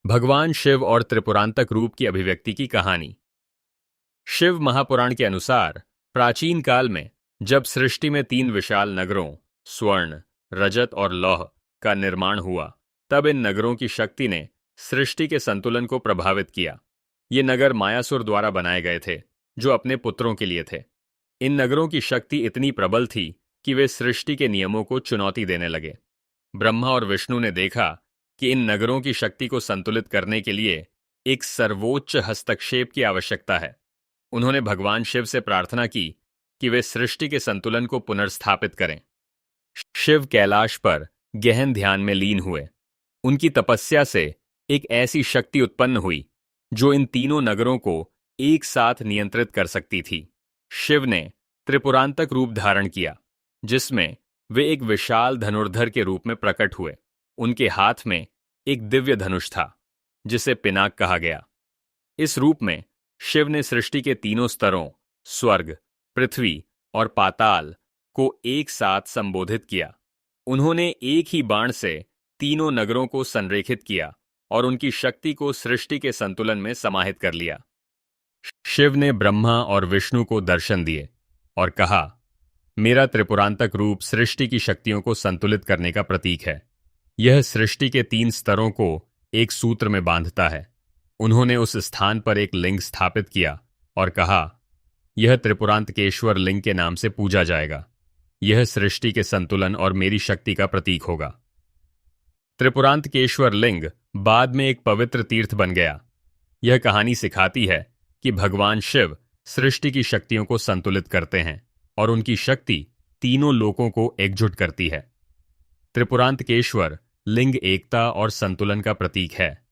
भगवान शिव और त्रिपुरांतक रूप की अभिव्यक्ति की कहानी। शिव महापुराण के अनुसार प्राचीन काल में जब सृष्टि में 3 विशाल नगरों स्वर्ण, रजत और लौह का निर्माण हुआ, तब इन नगरों की शक्ति ने सृष्टि के संतुलन को प्रभावित किया। ये नगर मायासुर द्वारा बनाए गए थे, जो अपने पुत्रों के लिए थे। इन नगरों की शक्ति इतनी प्रबल थी कि वे सृष्टि के नियमों को चुनौती देने लगे। ब्रह्मा और विष्णु ने देखा कि इन नगरों की शक्ति को संतुलित करने के लिए एक सर्वोच्च हस्तक्षेप की आवश्यकता है। उन्होंने भगवान शिव से प्रार्थना की कि वे सृष्टि के संतुलन को पुनर्स्थापित करें। शिव कैलाश पर गहन ध्यान में लीन हुए। उनकी तपस्या से एक ऐसी शक्ति उत्पन्न हुई जो इन तीनों नगरों को एक साथ नियंत्रित कर सकती थी। शिव ने त्रिपुरांतक रूप धारण किया, जिसमें वे एक विशाल धनुर्धर के रूप में प्रकट हुए। उनके हाथ में एक दिव्य धनुष था, जिसे पिनाक कहा गया। इस रूप में शिव ने सृष्टि के तीनों स्तरों स्वर्ग, पृथ्वी और पाताल को एक साथ संबोधित किया। उन्होंने एक ही बाण से तीनों नगरों को संरेखित किया और उनकी शक्ति को सृष्टि के संतुलन में समाहित कर लिया। शिव ने ब्रह्मा और विष्णु को दर्शन दिए और कहा, मेरा त्रिपुरांतक रूप सृष्टि की शक्तियों को संतुलित करने का प्रतीक है। यह सृष्टि के 3 स्तरों को एक सूत्र में बांधता है। उन्होंने उस स्थान पर एक लिंग स्थापित किया और कहा, यह त्रिपुरांतकेश्वर लिंग के नाम से पूजा जाएगा। यह सृष्टि के संतुलन और मेरी शक्ति का प्रतीक होगा। त्रिपुरांतकेश्वर लिंग बाद में एक पवित्र तीर्थ बन गया। यह कहानी सिखाती है कि भगवान शिव सृष्टि की शक्तियों को संतुलित करते हैं और उनकी शक्ति तीनों लोकों को एकजुट करती है। त्रिपुरांतकेश्वर लिंग एकता और संतुलन का प्रतीक है।